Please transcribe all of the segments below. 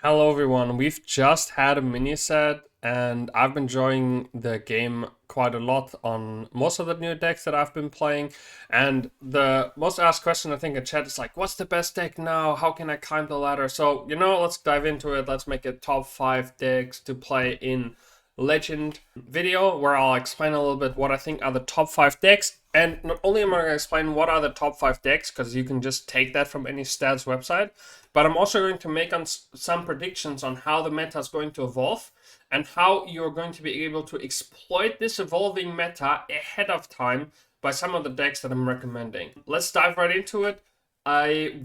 Hello everyone, we've just had a mini set and I've been enjoying the game quite a lot on most of the new decks that I've been playing. And the most asked question I think in chat is like, what's the best deck now? How can I climb the ladder? So, let's dive into it. Let's make a top 5 decks to play in Legend video where I'll explain a little bit what I think are the top 5 decks. And not only am I going to explain what are the top 5 decks, because you can just take that from any stats website, but I'm also going to make some predictions on how the meta is going to evolve and how you're going to be able to exploit this evolving meta ahead of time by some of the decks that I'm recommending. Let's dive right into it. I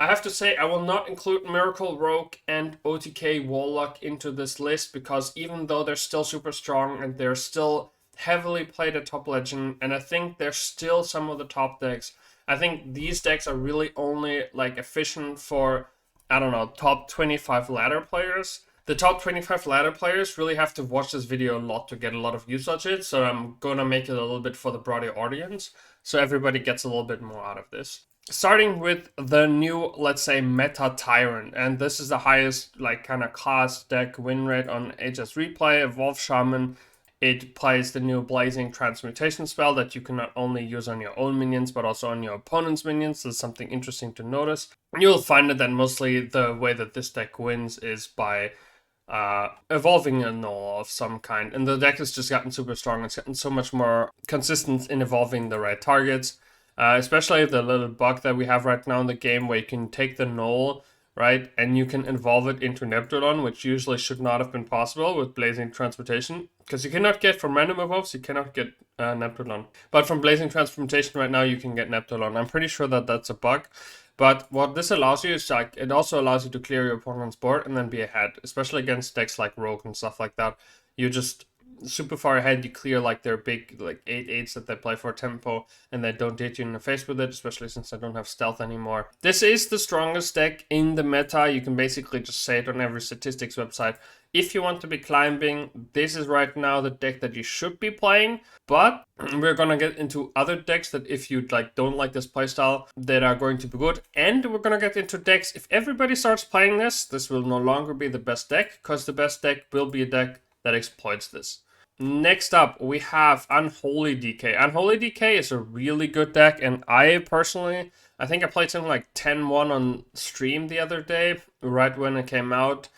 have to say, I will not include Miracle Rogue and OTK Warlock into this list because even though they're still super strong and they're still heavily played at top legend, and I think they're still some of the top decks, I think these decks are really only like efficient for, I don't know, top 25 ladder players. The top 25 ladder players really have to watch this video a lot to get a lot of use out of it, so I'm gonna make it a little bit for the broader audience, so everybody gets a little bit more out of this. Starting with the new, let's say, Meta Tyrant, and this is the highest like kind of class deck win rate on HS Replay, Evolve Shaman. It plays the new Blazing Transmutation spell that you can not only use on your own minions, but also on your opponent's minions. There's something interesting to notice. You'll find that mostly the way that this deck wins is by evolving a null of some kind. And the deck has just gotten super strong. It's gotten so much more consistent in evolving the right targets. Especially the little bug that we have right now in the game where you can take the null, right, and you can evolve it into Neptulon, which usually should not have been possible with Blazing Transmutation, because you cannot get from random evolves, you cannot get Neptulon. But from Blazing Transmutation right now, you can get Neptulon. I'm pretty sure that that's a bug. But what this allows you is like, it also allows you to clear your opponent's board and then be ahead, especially against decks like Rogue and stuff like that. You just super far ahead, you clear like their big like 8/8s that they play for tempo, and they don't hit you in the face with it, especially since they don't have stealth anymore. This is the strongest deck in the meta. You can basically just say it on every statistics website. If you want to be climbing, this is right now the deck that you should be playing. But we're gonna get into other decks that if you like don't like this playstyle, that are going to be good. And we're gonna get into decks, if everybody starts playing this will no longer be the best deck, because the best deck will be a deck that exploits this. Next up, we have Unholy DK. Unholy DK is a really good deck, and I think I played something like 10-1 on stream the other day, right when it came out.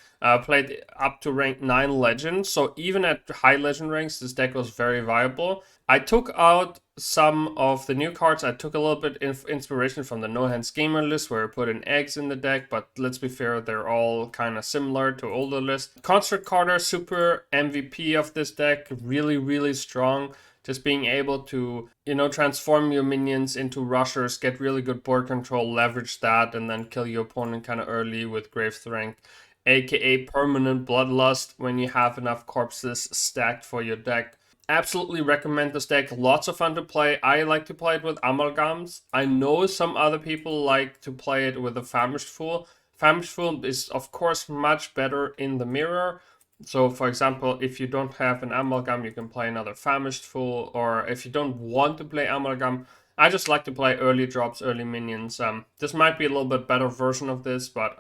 Played up to rank 9 legend, so even at high legend ranks, this deck was very viable. I took out some of the new cards. I took a little bit of inspiration from the No Hands Gamer list, where I put in eggs in the deck, but let's be fair, they're all kind of similar to older lists. Construct Carter, super MVP of this deck, really, really strong. Just being able to, transform your minions into rushers, get really good board control, leverage that, and then kill your opponent kind of early with Grave Strength, aka permanent bloodlust when you have enough corpses stacked for your deck. Absolutely recommend this deck. Lots of fun to play. I like to play it with amalgams. I know some other people like to play it with a Famished Fool. Famished Fool is of course much better in the mirror. So for example, if you don't have an amalgam, you can play another Famished Fool, or if you don't want to play amalgam, I just like to play early drops, early minions. This might be a little bit better version of this, but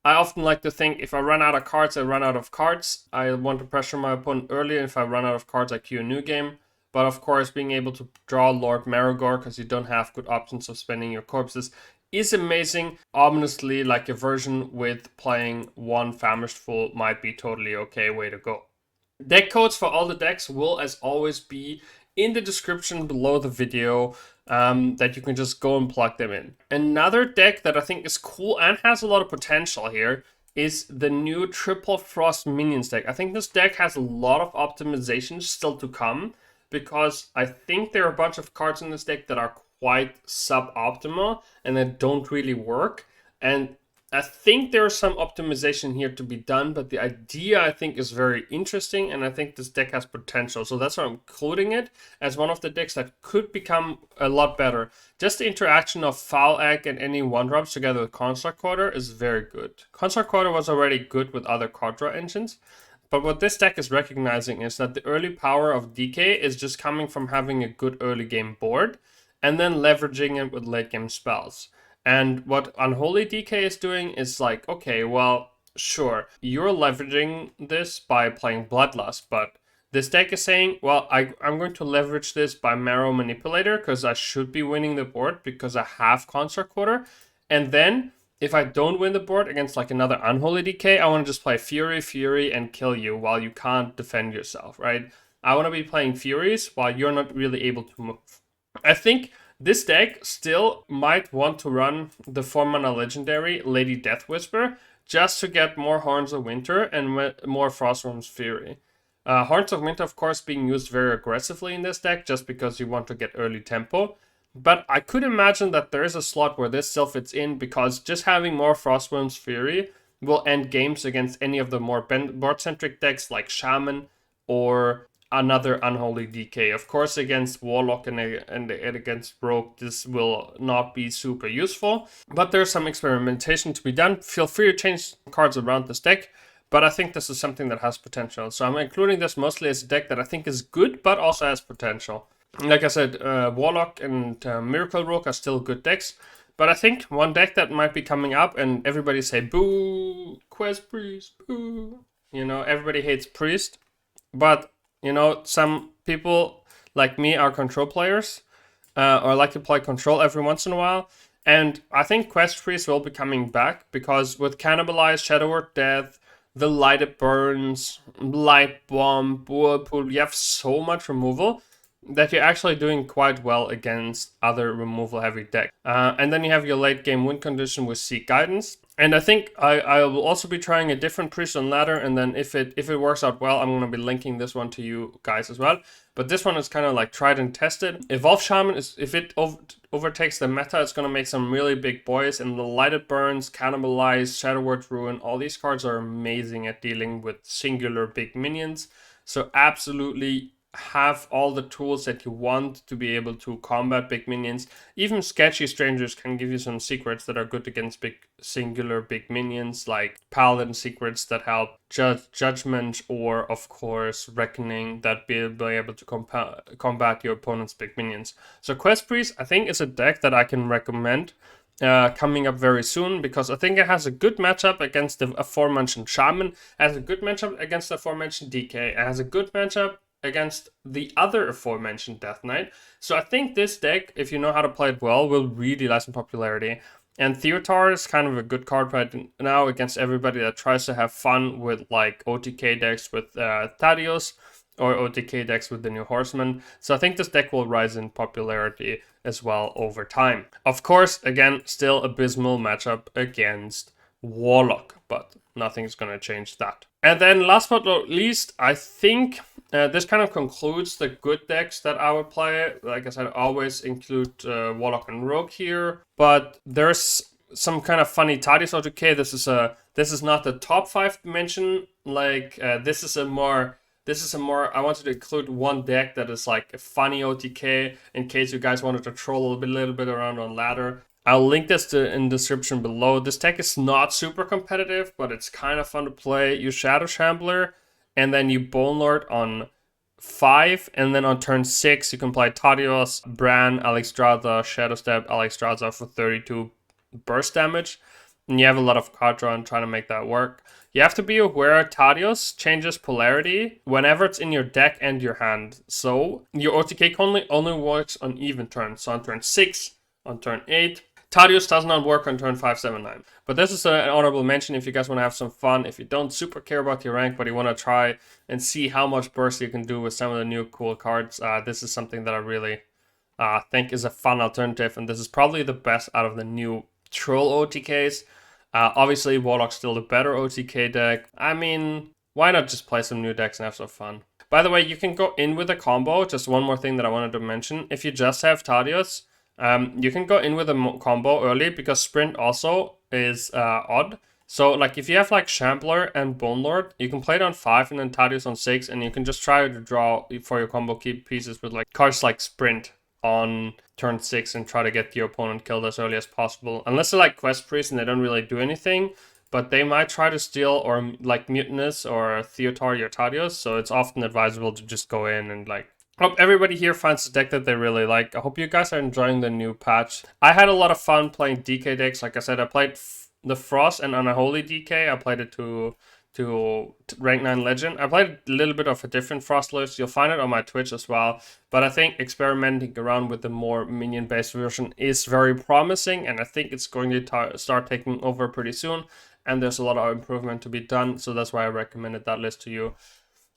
I often like to think if I run out of cards, I run out of cards. I want to pressure my opponent early, and if I run out of cards, I queue a new game. But of course, being able to draw Lord Marigor because you don't have good options of spending your corpses is amazing. Ominously, like a version with playing one Famished Fool might be totally okay way to go. Deck codes for all the decks will, as always, be in the description below the video, that you can just go and plug them in. Another deck that I think is cool and has a lot of potential here is the new Triple Frost Minions deck. I think this deck has a lot of optimizations still to come, because I think there are a bunch of cards in this deck that are quite suboptimal and that don't really work. And I think there's some optimization here to be done, but the idea I think is very interesting, and I think this deck has potential. So that's why I'm including it as one of the decks that could become a lot better. Just the interaction of Foul Egg and any 1-drops together with Construct Quarter is very good. Construct Quarter was already good with other card draw engines, but what this deck is recognizing is that the early power of DK is just coming from having a good early game board, and then leveraging it with late game spells. And what Unholy DK is doing is like, okay, well, Sure, you're leveraging this by playing Bloodlust, but this deck is saying, well, I'm going to leverage this by Marrow Manipulator because I should be winning the board because I have Consort Quarter. And then, if I don't win the board against like another Unholy DK, I want to just play Fury, and kill you while you can't defend yourself, right? I want to be playing Furies while you're not really able to move. I think this deck still might want to run the 4-mana legendary Lady Death Whisper just to get more Horns of Winter and more Frostworm's Fury. Horns of Winter, of course, being used very aggressively in this deck just because you want to get early tempo. But I could imagine that there is a slot where this still fits in because just having more Frostworm's Fury will end games against any of the more board-centric decks like Shaman or another Unholy DK. Of course, against Warlock and against Rogue, this will not be super useful. But there's some experimentation to be done. Feel free to change cards around this deck. But I think this is something that has potential. So I'm including this mostly as a deck that I think is good, but also has potential. Like I said, Warlock and Miracle Rogue are still good decks. But I think one deck that might be coming up, and everybody say, boo, Quest Priest, boo. You know, everybody hates Priest. But, you know, some people like me are control players, or like to play control every once in a while. And I think Quest Priest will be coming back, because with Cannibalize, Shadow Word Death, the Lighted Burns, Light Bomb, Whirlpool, you have so much removal that you're actually doing quite well against other removal heavy decks. And then you have your late game win condition with Seek Guidance. And I think I will also be trying a different Priest on ladder, and then if it works out well, I'm going to be linking this one to you guys as well. But this one is kind of like tried and tested. Evolve Shaman, if it overtakes the meta, it's going to make some really big boys. And the Lighted Burns, Cannibalize, Shadow Word Ruin, all these cards are amazing at dealing with singular big minions. So absolutely have all the tools that you want to be able to combat big minions. Even sketchy strangers can give you some secrets that are good against singular big minions, like Paladin secrets that help Judgment, or of course Reckoning, that be able to combat your opponent's big minions. So Quest Priest, I think, is a deck that I can recommend coming up very soon, because I think it has a good matchup against the aforementioned Shaman, it has a good matchup against the aforementioned DK, it has a good matchup against the other aforementioned Death Knight. So I think this deck, if you know how to play it well, will really rise in popularity. And Theotar is kind of a good card right now against everybody that tries to have fun with like OTK decks with Thadius, or OTK decks with the new Horseman. So I think this deck will rise in popularity as well over time. Of course, again, still abysmal matchup against Warlock, but nothing's going to change that. And then last but not least, I think this kind of concludes the good decks that I would play. Like I said, I always include Warlock and Rogue here, but there's some kind of funny Thadius OTK. This is not the top 5 mention. Like this is a more. I wanted to include one deck that is like a funny OTK in case you guys wanted to troll a little bit around on ladder. I'll link this in the description below. This deck is not super competitive, but it's kind of fun to play. You Shadow Shambler, and then you Bone Lord on 5, and then on turn 6 you can play Thadius, Bran, Alexstrasza, Shadow Step, Alexstrasza for 32 burst damage. And you have a lot of card draw and trying to make that work. You have to be aware Thadius changes polarity whenever it's in your deck and your hand. So your OTK only works on even turns. So on turn 6, on turn 8. Thadius does not work on turn 5, 7, 9. But this is an honorable mention if you guys want to have some fun. If you don't super care about your rank, but you want to try and see how much burst you can do with some of the new cool cards, this is something that I really think is a fun alternative. And this is probably the best out of the new Troll OTKs. Obviously, Warlock's still the better OTK deck. I mean, why not just play some new decks and have some fun? By the way, you can go in with a combo. Just one more thing that I wanted to mention. If you just have Thadius, you can go in with a combo early, because Sprint also is odd. So like if you have like Shambler and Bone Lord, you can play it on 5 and then Thadius on 6, and you can just try to draw for your combo key pieces with like cards like Sprint on turn 6 and try to get your opponent killed as early as possible. Unless they're like Quest Priest and they don't really do anything, but they might try to steal or like Mutinous or Theotar your Thadius, so it's often advisable to just go in and like... Hope everybody here finds a deck that they really like. I hope you guys are enjoying the new patch. I had a lot of fun playing DK decks. Like I said, I played the Frost and Unholy DK. I played it to rank 9 legend. I played a little bit of a different Frost list. You'll find it on my Twitch as well. But I think experimenting around with the more minion based version is very promising, and I think it's going to start taking over pretty soon. And there's a lot of improvement to be done, so that's why I recommended that list to you.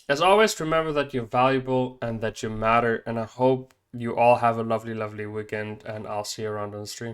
As always, remember that you're valuable and that you matter, and I hope you all have a lovely, lovely weekend, and I'll see you around on the stream.